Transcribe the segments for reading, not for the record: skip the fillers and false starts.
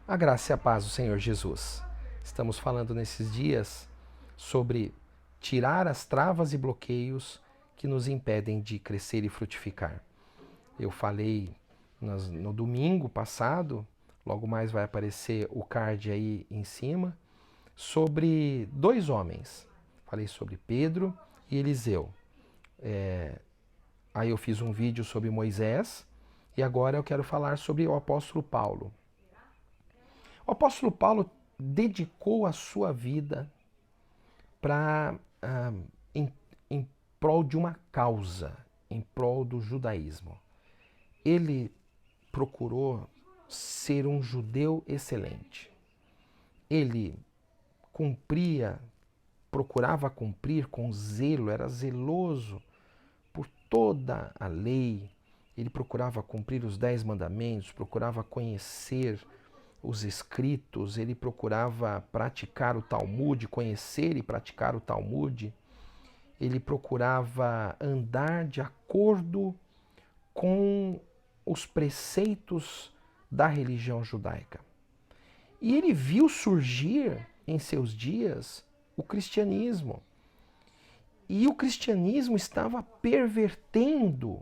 A graça e a paz do Senhor Jesus. Estamos falando nesses dias sobre tirar as travas e bloqueios que nos impedem de crescer e frutificar. Eu falei no domingo passado, logo mais vai aparecer o card aí em cima, sobre dois homens. Falei sobre Pedro e Eliseu. Aí eu fiz um vídeo sobre Moisés e agora eu quero falar sobre o apóstolo Paulo. O apóstolo Paulo dedicou a sua vida em, em prol de uma causa, em prol do judaísmo. Ele procurou ser um judeu excelente. Ele procurava cumprir com zelo, era zeloso por toda a lei. Ele procurava cumprir os 10 mandamentos, procurava conhecer os escritos, ele procurava praticar o Talmud, conhecer e praticar o Talmud, ele procurava andar de acordo com os preceitos da religião judaica. E ele viu surgir em seus dias o cristianismo. E o cristianismo estava pervertendo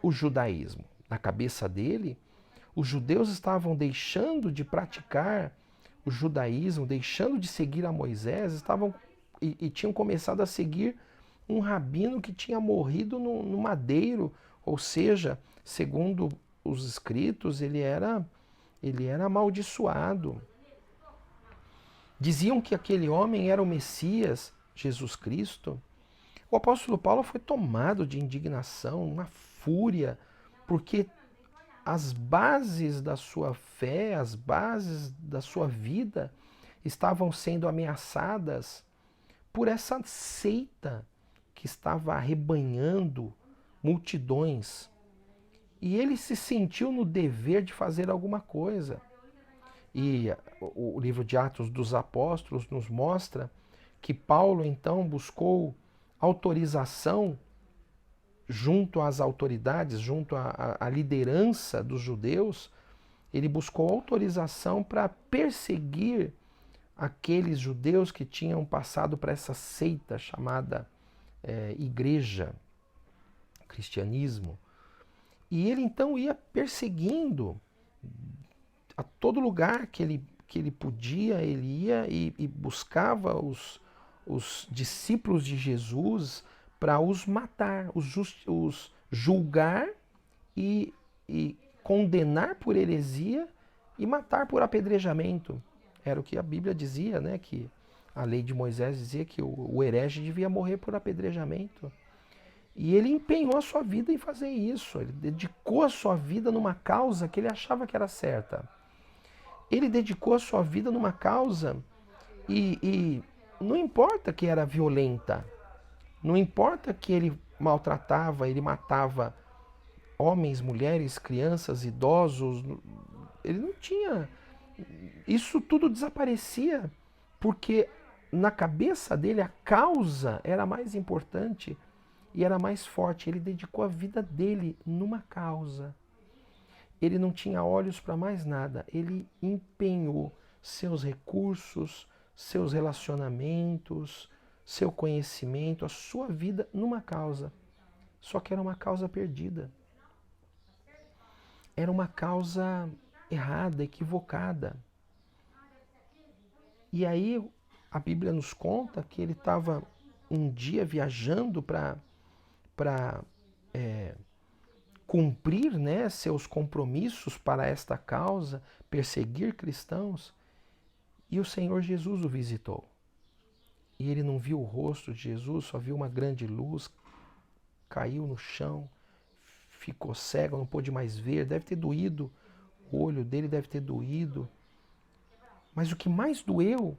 o judaísmo. Na cabeça dele, os judeus estavam deixando de praticar o judaísmo, deixando de seguir a Moisés, e tinham começado a seguir um rabino que tinha morrido no madeiro, ou seja, segundo os escritos, ele era amaldiçoado. Diziam que aquele homem era o Messias, Jesus Cristo. O apóstolo Paulo foi tomado de indignação, uma fúria, porque as bases da sua fé, as bases da sua vida estavam sendo ameaçadas por essa seita que estava arrebanhando multidões. E ele se sentiu no dever de fazer alguma coisa. E o livro de Atos dos Apóstolos nos mostra que Paulo então buscou autorização junto às autoridades, junto à liderança dos judeus, ele buscou autorização para perseguir aqueles judeus que tinham passado para essa seita chamada igreja, cristianismo. E ele então ia perseguindo a todo lugar que ele podia, ele ia e buscava os discípulos de Jesus para os matar, os julgar e condenar por heresia e matar por apedrejamento. Era o que a Bíblia dizia, né? Que a lei de Moisés dizia que o herege devia morrer por apedrejamento. E ele empenhou a sua vida em fazer isso. Ele dedicou a sua vida numa causa que ele achava que era certa. Ele dedicou a sua vida numa causa e não importa que era violenta, não importa que ele maltratava, ele matava homens, mulheres, crianças, idosos, ele não tinha. Isso tudo desaparecia, porque na cabeça dele a causa era mais importante e era mais forte. Ele dedicou a vida dele numa causa. Ele não tinha olhos para mais nada. Ele empenhou seus recursos, seus relacionamentos, seu conhecimento, a sua vida numa causa. Só que era uma causa perdida. Era uma causa errada, equivocada. E aí a Bíblia nos conta que ele estava um dia viajando para cumprir, né, seus compromissos para esta causa, perseguir cristãos, e o Senhor Jesus o visitou. E ele não viu o rosto de Jesus, só viu uma grande luz, caiu no chão, ficou cego, não pôde mais ver, deve ter doído, o olho dele deve ter doído. Mas o que mais doeu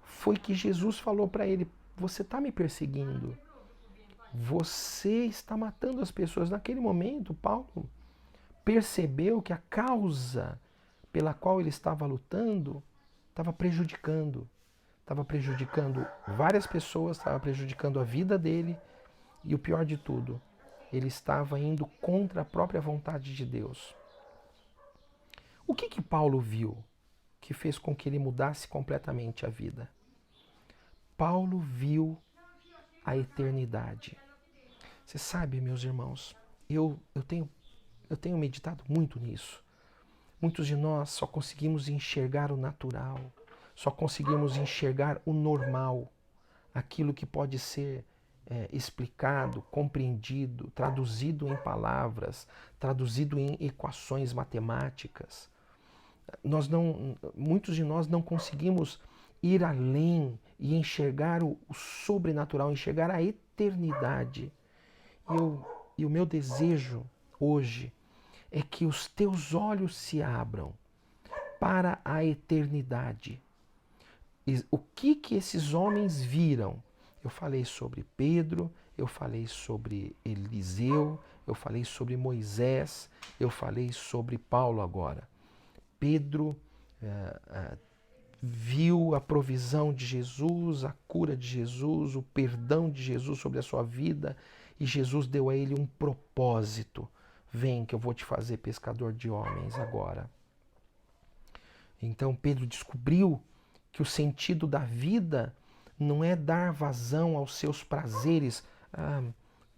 foi que Jesus falou para ele: você está me perseguindo, você está matando as pessoas. Naquele momento, Paulo percebeu que a causa pela qual ele estava lutando estava prejudicando várias pessoas, estava prejudicando a vida dele e o pior de tudo, ele estava indo contra a própria vontade de Deus. O que Paulo viu? que fez com que ele mudasse completamente a vida. Paulo viu a eternidade. Você sabe, meus irmãos, eu tenho meditado muito nisso. Muitos de nós só conseguimos enxergar o natural, só conseguimos enxergar o normal, aquilo que pode ser explicado, compreendido, traduzido em palavras, traduzido em equações matemáticas. Muitos de nós não conseguimos ir além e enxergar o sobrenatural, enxergar a eternidade. E o meu desejo hoje é que os teus olhos se abram para a eternidade. O que esses homens viram? Eu falei sobre Pedro, eu falei sobre Eliseu, eu falei sobre Moisés, eu falei sobre Paulo agora. Pedro viu a provisão de Jesus, a cura de Jesus, o perdão de Jesus sobre a sua vida, e Jesus deu a ele um propósito. Vem que eu vou te fazer pescador de homens agora. Então Pedro descobriu que o sentido da vida não é dar vazão aos seus prazeres.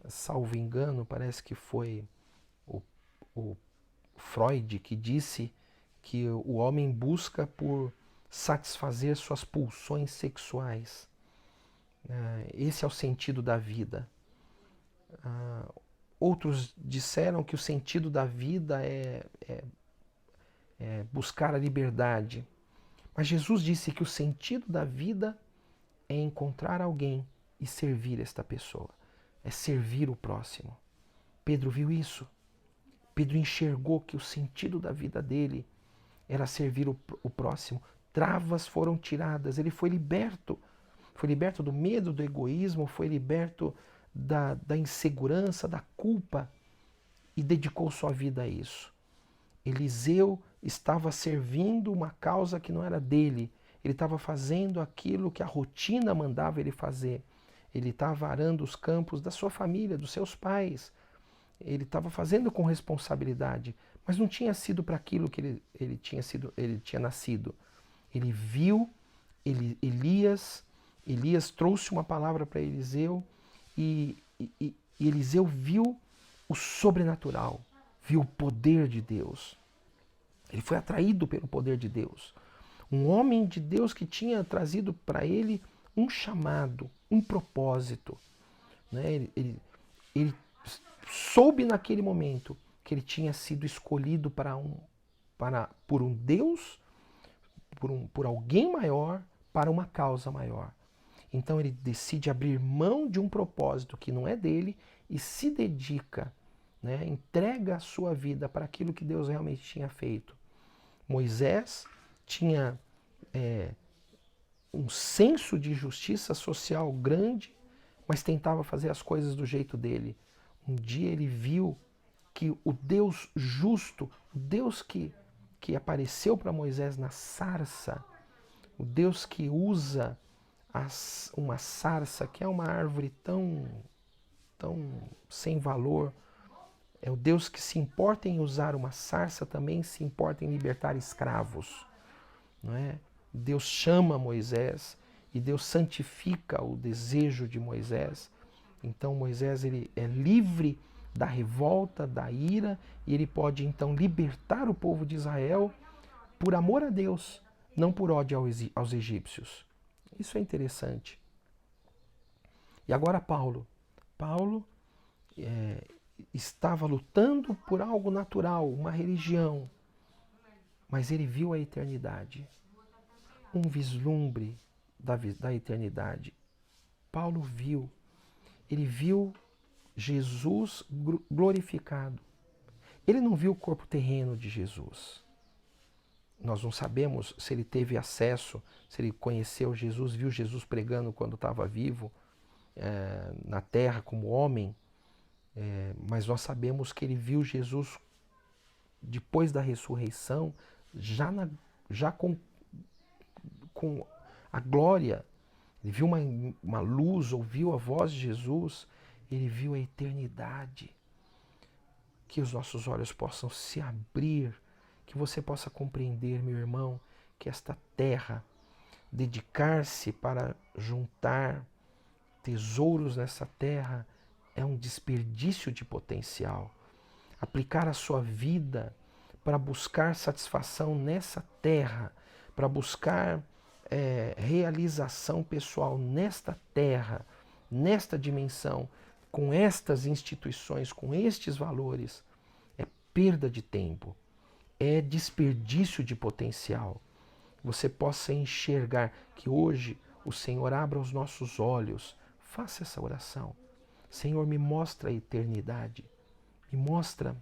Salvo engano, parece que foi o Freud que disse que o homem busca por satisfazer suas pulsões sexuais. Esse é o sentido da vida. Outros disseram que o sentido da vida é buscar a liberdade. Mas Jesus disse que o sentido da vida é encontrar alguém e servir esta pessoa. É servir o próximo. Pedro viu isso. Pedro enxergou que o sentido da vida dele era servir o próximo. Travas foram tiradas, ele foi liberto. Foi liberto do medo, do egoísmo, foi liberto da insegurança, da culpa e dedicou sua vida a isso. Eliseu estava servindo uma causa que não era dele. Ele estava fazendo aquilo que a rotina mandava ele fazer. Ele estava arando os campos da sua família, dos seus pais. Ele estava fazendo com responsabilidade, mas não tinha sido para aquilo que ele tinha nascido. Ele viu Elias trouxe uma palavra para Eliseu e Eliseu viu o sobrenatural, viu o poder de Deus. Ele foi atraído pelo poder de Deus. Um homem de Deus que tinha trazido para ele um chamado, um propósito. Né? Ele soube naquele momento que ele tinha sido escolhido por um Deus, por alguém maior, para uma causa maior. Então ele decide abrir mão de um propósito que não é dele e se dedica, né? Entrega a sua vida para aquilo que Deus realmente tinha feito. Moisés tinha um senso de justiça social grande, mas tentava fazer as coisas do jeito dele. Um dia ele viu que o Deus justo, o Deus que apareceu para Moisés na sarça, o Deus que usa uma sarça, que é uma árvore tão sem valor, é o Deus que se importa em usar uma sarça, também se importa em libertar escravos. Não é? Deus chama Moisés e Deus santifica o desejo de Moisés. Então Moisés ele é livre da revolta, da ira, e ele pode então libertar o povo de Israel por amor a Deus, não por ódio aos egípcios. Isso é interessante. E agora Paulo. Paulo estava lutando por algo natural, uma religião, mas ele viu a eternidade. Um vislumbre da eternidade. Paulo viu. Ele viu Jesus glorificado. Ele não viu o corpo terreno de Jesus. Nós não sabemos se ele teve acesso, se ele conheceu Jesus, viu Jesus pregando quando estava vivo na terra como homem, mas nós sabemos que ele viu Jesus depois da ressurreição, já com a glória. Ele viu uma luz, ouviu a voz de Jesus, ele viu a eternidade. Que os nossos olhos possam se abrir, que você possa compreender, meu irmão, que esta terra, dedicar-se para juntar tesouros nessa terra é um desperdício de potencial. Aplicar a sua vida para buscar satisfação nessa terra, para buscar realização pessoal nesta terra, nesta dimensão, com estas instituições, com estes valores, é perda de tempo, é desperdício de potencial. Você possa enxergar, que hoje o Senhor abra os nossos olhos. Faça essa oração. Senhor, me mostra a eternidade, me mostra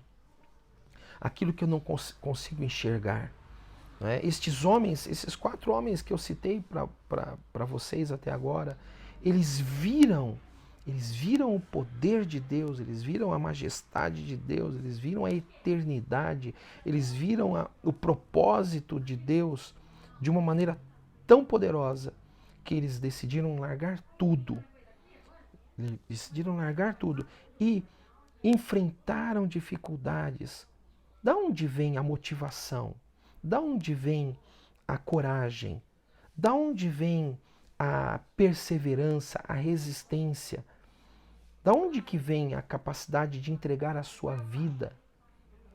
aquilo que eu não consigo enxergar. Estes homens, esses 4 homens que eu citei para vocês até agora, eles viram o poder de Deus, eles viram a majestade de Deus, eles viram a eternidade, eles viram o propósito de Deus de uma maneira tão poderosa que eles decidiram largar tudo. Decidiram largar tudo e enfrentaram dificuldades. Da onde vem a motivação? Da onde vem a coragem? Da onde vem a perseverança, a resistência? Da onde que vem a capacidade de entregar a sua vida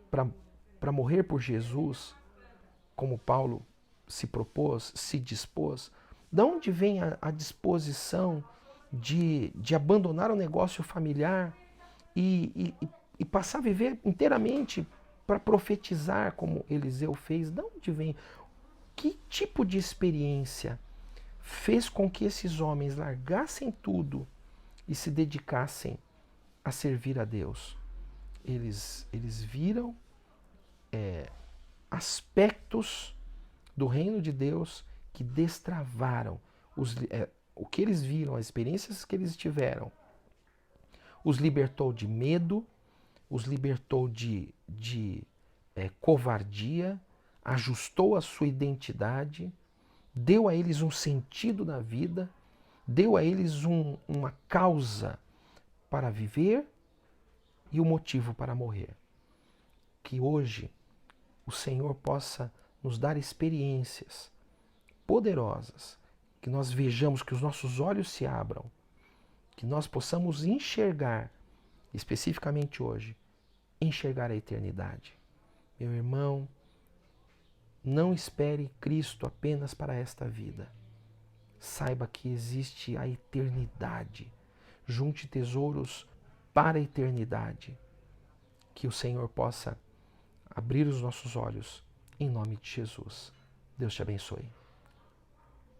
para morrer por Jesus, como Paulo se propôs, se dispôs? Da onde vem a disposição de abandonar o negócio familiar e passar a viver inteiramente para profetizar, como Eliseu fez? De onde vem? Que tipo de experiência fez com que esses homens largassem tudo e se dedicassem a servir a Deus? Eles viram aspectos do reino de Deus que destravaram o que eles viram, as experiências que eles tiveram, os libertou de medo, os libertou de covardia, ajustou a sua identidade, deu a eles um sentido na vida, deu a eles uma causa para viver e o motivo para morrer. Que hoje o Senhor possa nos dar experiências poderosas, que nós vejamos, que os nossos olhos se abram, que nós possamos enxergar, especificamente hoje, enxergar a eternidade. Meu irmão, não espere Cristo apenas para esta vida. Saiba que existe a eternidade. Junte tesouros para a eternidade. Que o Senhor possa abrir os nossos olhos, em nome de Jesus. Deus te abençoe.